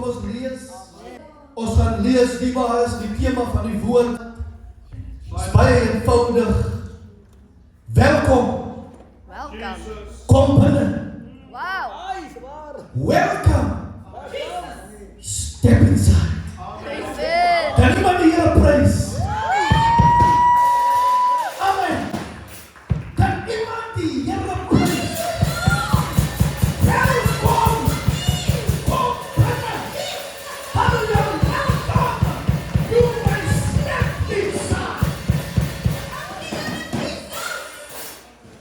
kom ons lees. Ons gaan lees die waar is die tema van die woord. Is baie eenvoudig. Welkom. Kom binne. Welcome. Step inside. Kan iemand die Here prys? Amen. Kan iemand die Here prys? Welkom. Kom binne. Halleluja. You may step inside.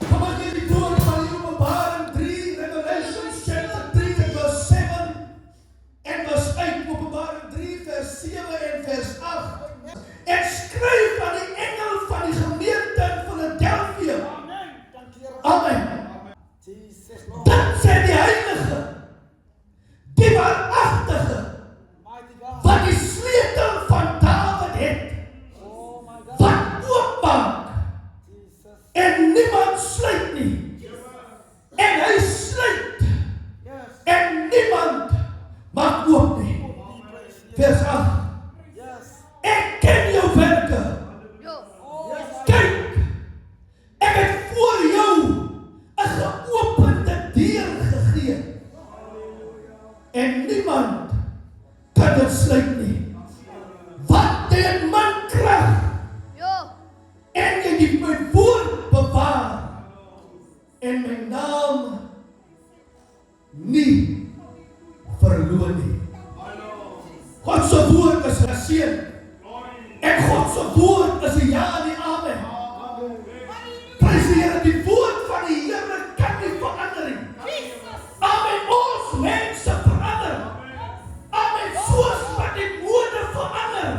Kom ons lees die woord van die Openbaring 3, Revelation chapter 3 verse 7 en vers 8, Openbaring 3 vers 7 en vers 8. En skryf aan die engel van die gemeente in Philadelphia. Amen. Dat sê die heilige, die waaragtige, wat die sleutel van Dawid het, wat oopmaak, en niemand sluit nie, en hy sluit, en niemand maak oop nie. Vers 8. Ek ken jou werke. Kyk, ek het voor jou 'n geopende deur gegee. En niemand kan dit sluit nie. Wat teen man krag. En jy het my woord bewaar. En my naam nie verloor nie. God se woord is geseën. En God se woord is 'n ja en 'n amen. Prys die Here, die woord van die Here kan nie verander nie. Amen. Ons mense verander. Amen. Soos wat die mode verander.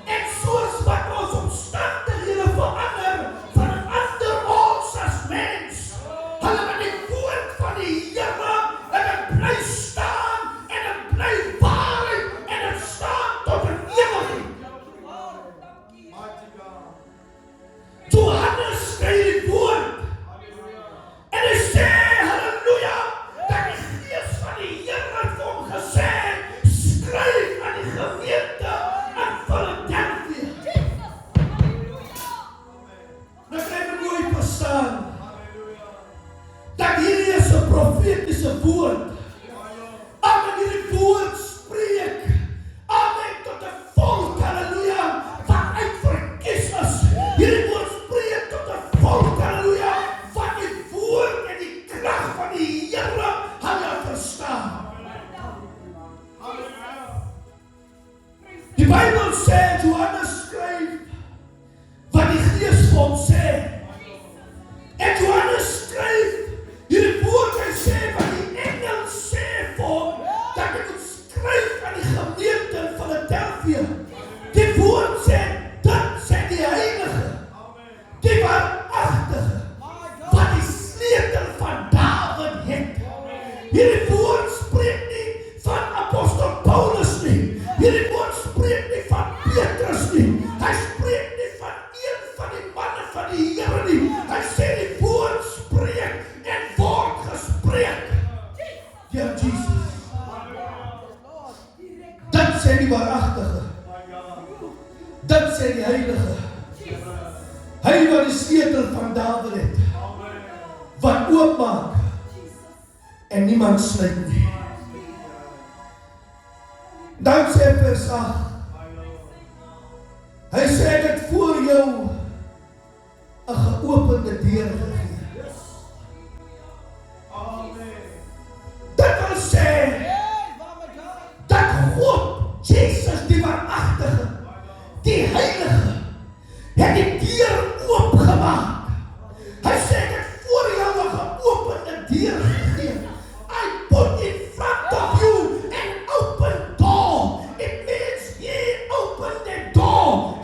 En soos wat ons omstandighede verander ons as mens. Hulle met die woord van die Here en dit bly staan en dit bly waarheid en dit staan tot in ewigheid. Johannes skryf die woord en hy sê, halleluja, dat die gees van die Here het vir hom gesê, skryf aan die gemeente in Philadelphia. Nou kan jy mooi verstaan, dat hierdie is 'n profetiese woord. Amen, hierdie woord spreek, amen, tot 'n volk, halleluja, wat uitverkies is. Hierdie woord spreek tot 'n volk, halleluja, wat die woord en die krag van die Here hulle verstaan. Die Bybel sê, Johannes skryf, wat die Gees vir hom sê. En Johannes skryf, hierdie woord, hy sê, wat die engel sê vir hom, dat hy moet skryf aan die gemeente in Philadelphia. Die woord sê, dat sê die heilige, die waaragtige, wat die sleutel van Dawid het. Hierdie woord spreek nie van apostel Paulus nie. Hierdie woord spreek nie van Petrus nie. Hy spreek nie van een van die manne van die Here nie. Hy sê die woord spreek en word gespreek deur Jesus. Dat sê die waaragtige. Dat sê die heilige. Hy wat die sleutel van Dawid het. Wat oopmaak en niemand sluit nie. Dan sê vers 8. Hy sê ek het voor jou 'n geopende deur gegee. Dit wil sê dat God, Jesus die waaragtige, die heilige, het die deur oopgemaak. Hy sê ek het voor jou 'n geopende deur gegee. I put in front of you an open door. It means he opened the door.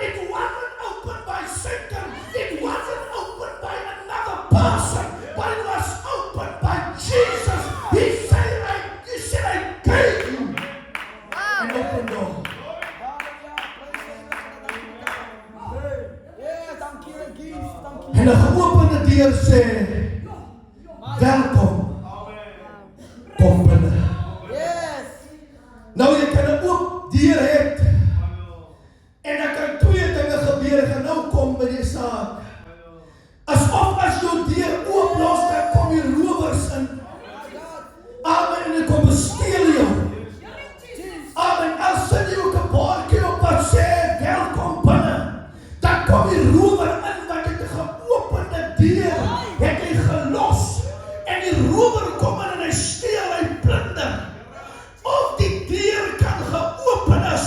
It wasn't opened by Satan. It wasn't opened by another person, but it was opened by Jesus. He said, I gave you an open door. En 'n geopende deur sê, welkom, kom binne. Nou jy kan 'n oop deur hê en dan kan twee dinge gebeur. Ek gaan nou kom by die saak. Asof as jou deur oop los, dan kom die rowers in. Amen, en ek kom besteel jou. Amen, as jy ook 'n bordjie op wat sê, welkom binne, dan kom die rower in, want het 'n geopende deur, het hy gelos, en die rower kom in en hy steel, hy plunder. Of die deur kan geopen is,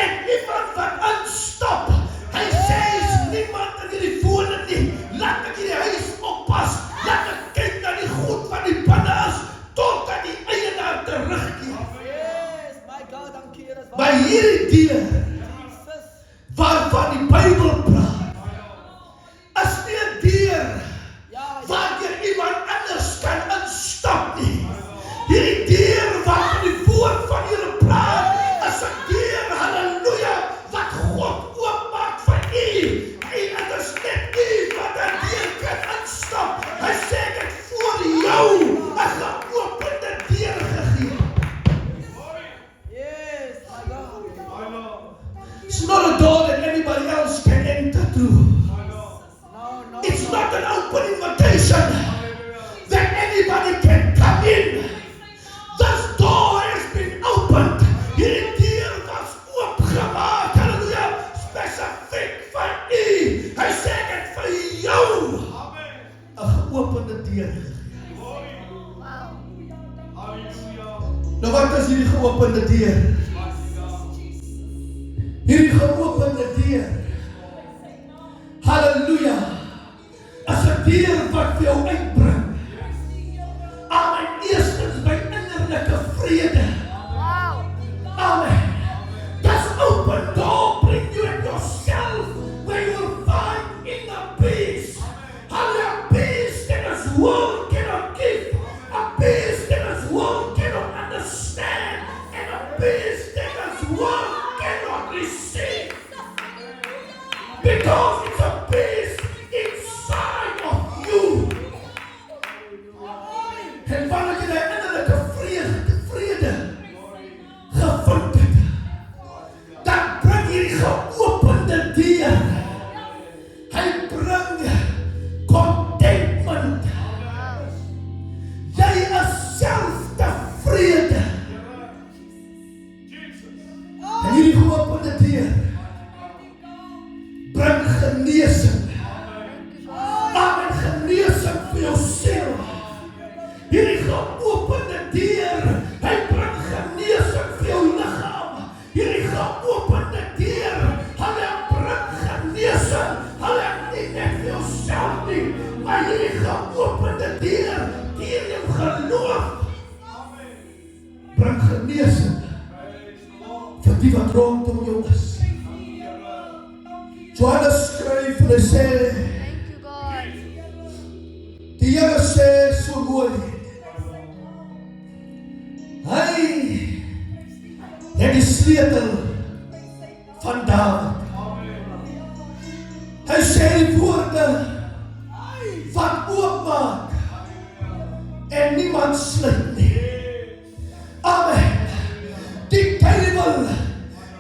en niemand wat instap, hy sê, is niemand in die woning nie, laat ek die huis oppas, laat ek kyk na die goed wat die binne is, totdat die eienaar terugkeer. Maar hierdie deur, waarvan die Bybel praat, is nie 'n deur waardeur iemand anders kan instap nie. Hierdie deur waarvan die woord van Here praat, is 'n deur, halleluja, wat God oopmaak vir u. En dit is net u wat 'n deur kan instap. Hy sê ek voor jou 'n geopende deur gegee. It's not a door that anybody else can enter through. It's not an open invitation that anybody can come in. This door has been opened. Hierdie deur was oopgemaak, halleluja, spesifiek vir u. Hy sê ek vir jou 'n geopende deur gegee. Nou wat is hierdie geopende deur? Hierdie geopende deur, halleluja, as 'n deur wat vir jou uitbring. Amen, eerstens by innerlike vrede. Amen. That's open door, bring you in yourself, where you will find inner peace. Hallelujah, peace that this world cannot give, a peace that this world cannot understand, and a peace that this world cannot receive. Because it's a peace inside of you. En wanneer jy die innerlike vrede gevind het, dan bring hierdie geopende deur. Hy bring contentment. Jy is self tevrede. En hierdie geopende deur bring genesing. Amen, genesing vir jou siel. Hierdie geopende deur, hy bring genesing vir jou liggaam. Hierdie geopende deur, hy bring genesing. Hy nie net vir jouself nie, maar hierdie geopende deur, deur jou geloof, bring genesing vir die wat rondom jou is. Johannes skryf en hy sê, die Here sê so mooi, hy het die sleutel van Dawid. Hy sê die woorde van oopmaak en niemand sluit nie. Amen. Die duiwel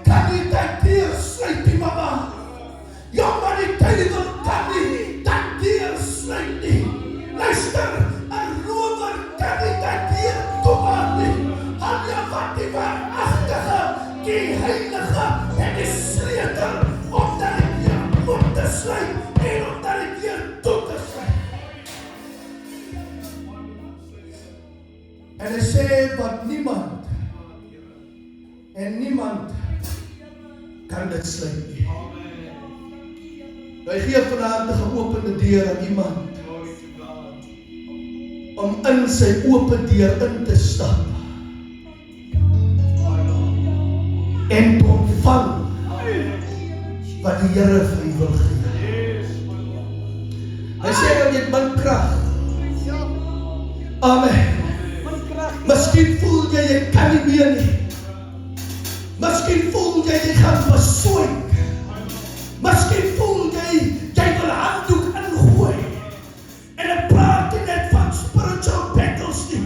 kan nie dat deur sluit nie, mama. Ja, maar die duiwel kan nie dat deur sluit nie. Luister, 'n rower kan nie dat deur toemaak nie. Halleluja, wat die waaragtige, die heilige en die sleutel om dat die deur op te sluit en om dat die deur toe te sluit. En hy sê wat niemand kan dit sluit nie. Hy gee vanaand 'n geopende deur aan iemand om in sy ope deur in te stap en te ontvang wat die Here vir u wil gee. Hy sê dat jy min krag. Amen. Miskien voel jy kan nie meer nie. Miskien voel jy gaan beswyk. Miskien voel jy wil handdoek ingooi. En ek praat nie net van spiritual battles nie.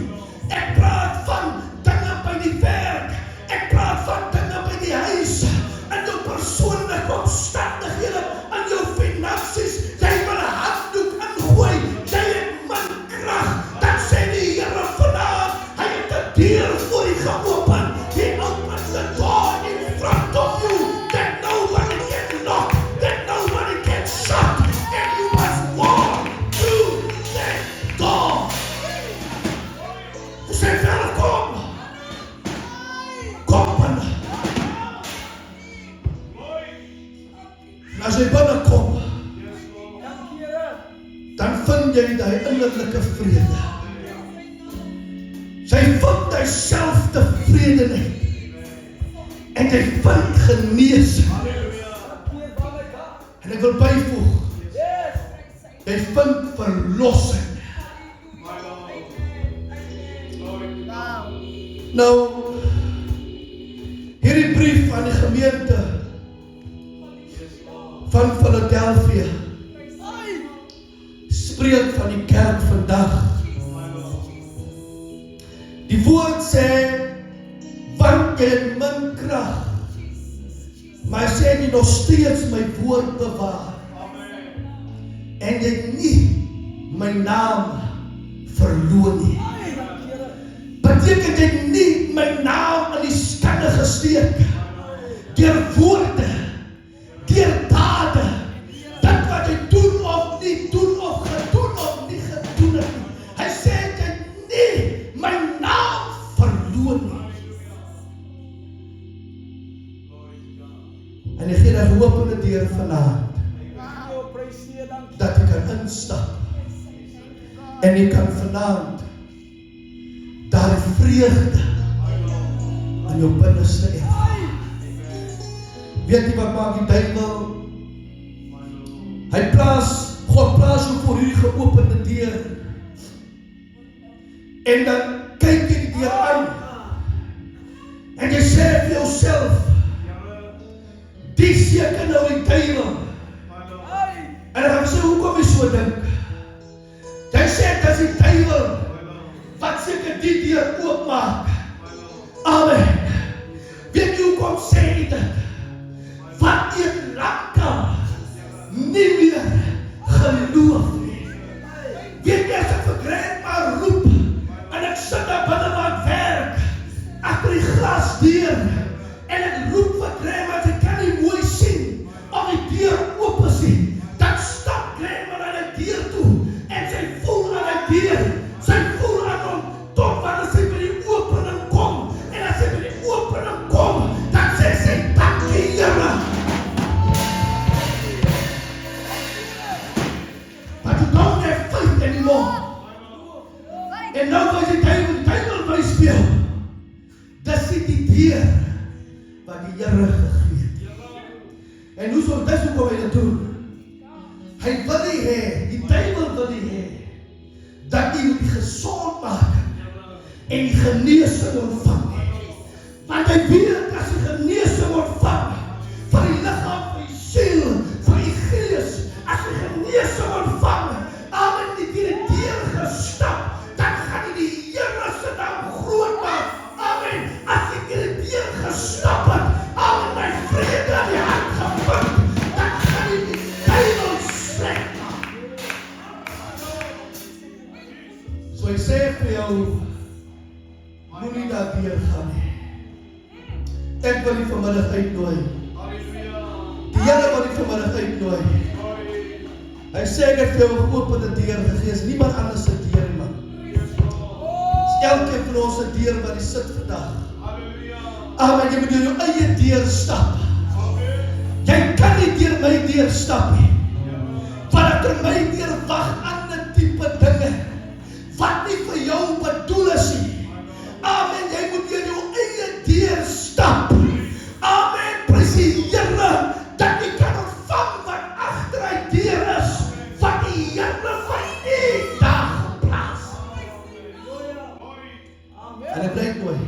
Ek praat van dinge by die werk. Ek praat kom binne. En as jy binnekom, dan vind jy die innerlike vrede. Sy vind die selftevredenheid. En jy vind genesing. En ek wil byvoeg, jy vind verlossing. Nou, hierdie brief aan die gemeente van Philadelphia spreek van die kerk vandag. Die woord sê, want jy het min krag, maar hy sê jy nog steeds my woord bewaar. En jy het nie my naam verloon nie. Beteken jy nie my naam in die skande gesteek, deur woorde, deur dade, dit wat jy doen of nie doen of gedoen of nie gedoen het nie. Hy sê jy nie my naam verloon nie. En hy gee dat hopende deur vanaand, dat jy kan instap, en jy kan vanaand daar vreugde in jou binneste ervaar. Weet jy wat maak die duiwel? God plaas jou voor hierdie geopende deur, en dan kyk jy die deur aan, en jy sê vir jouself, die seker nou die duiwel. En dan sê, hoekom jy so dink? Jy sê, dat is die duiwel, wat seker die deur oopmaak. Amen. Weet jy hoekom sê jy dit? Wat jy lankal nie meer geloof nie. Weet jy, as ek verkryg maar roep, en ek sit daar binne waar ek werk, agter die glasdeur, en ek roep verkryg, maar ek kan nie mooi sien, of die deur oop is nie, dan stap krijg maar aan die deur toe, en sy voel aan die deur, sy voel aan hom, tot wanneer sy by die opening kom, en as sy by die opening kom, dan sê sy, dankie Here. But you don't have faith anymore. En nou was die duiwel my speel. Dis die deur wat die Here gegee het. En hoe sal dis hoekom hy dit doen? Hy wil nie hê, die duiwel wil nie hê, dat jy moet die gesond maak en die genesing ontvang. Want hy weet as die genesing ontvang van die liggaam, van die siel, van die gees, as die genesing ontvang, amen, die deur gestap, dan gaan jy die Here se naam groot maak. Amen. As jy die deur gestap het, amen, my vrede aan die hand gevind, dan gaan jy die duiwel sleg maak. So ek sê vir jou, moenie daar deur gaan nie. Ek wil die vanmiddag uitnooi. Die Here wil die vanmiddag uitnooi. Hy sê ek het vir jou 'n geopende deur gegee, is niemand anders se deur nie, man. Is elkeen van ons se deur wat die sit vandag. Amen, jy moet deur jou eie deur stap. Jy kan nie deur my deur stap nie. Want ek er my deur wag ander tipe dinge, wat nie vir jou bedoel is nie. Amen, jy moet deur jou eie deur stap. Amen, prys die Here, dat jy kan ontvang wat agter die deur is, wat die Here vir nie daar geplaas. En ek bly mooi.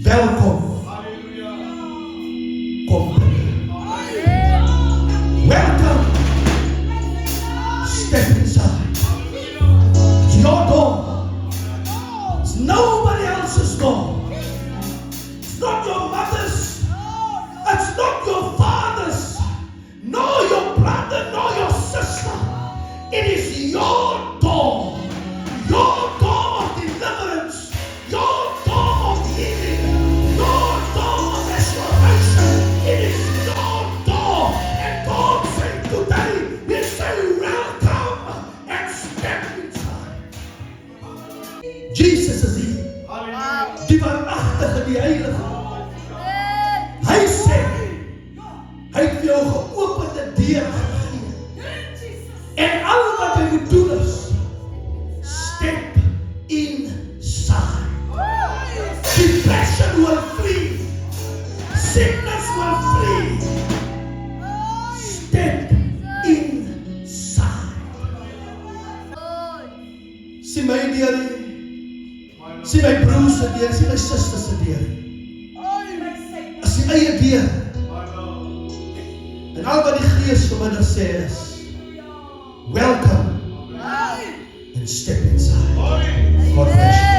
Welkom. Kom. Welcome. Step inside. It's your door. It's nobody else's door. It's not your mother's. It's not your father's. Nor your brother, nor your sister. It is your door. Your door of deliverance. Your door of healing. Your door of restoration. It is your door. And God said today, He said, welcome and step inside. Jesus is here. die Heilige Hy sê, hy het vir jou geopende deur gegee. En al wat hy moet doen is, step inside. Depression will flee. Sickness will flee. Step inside. Sien my deur, sien my broers se deur, sien my susters se deur. As die eie deur. En al wat die Gees vanmiddag sê is, welcome and step inside. God bless you.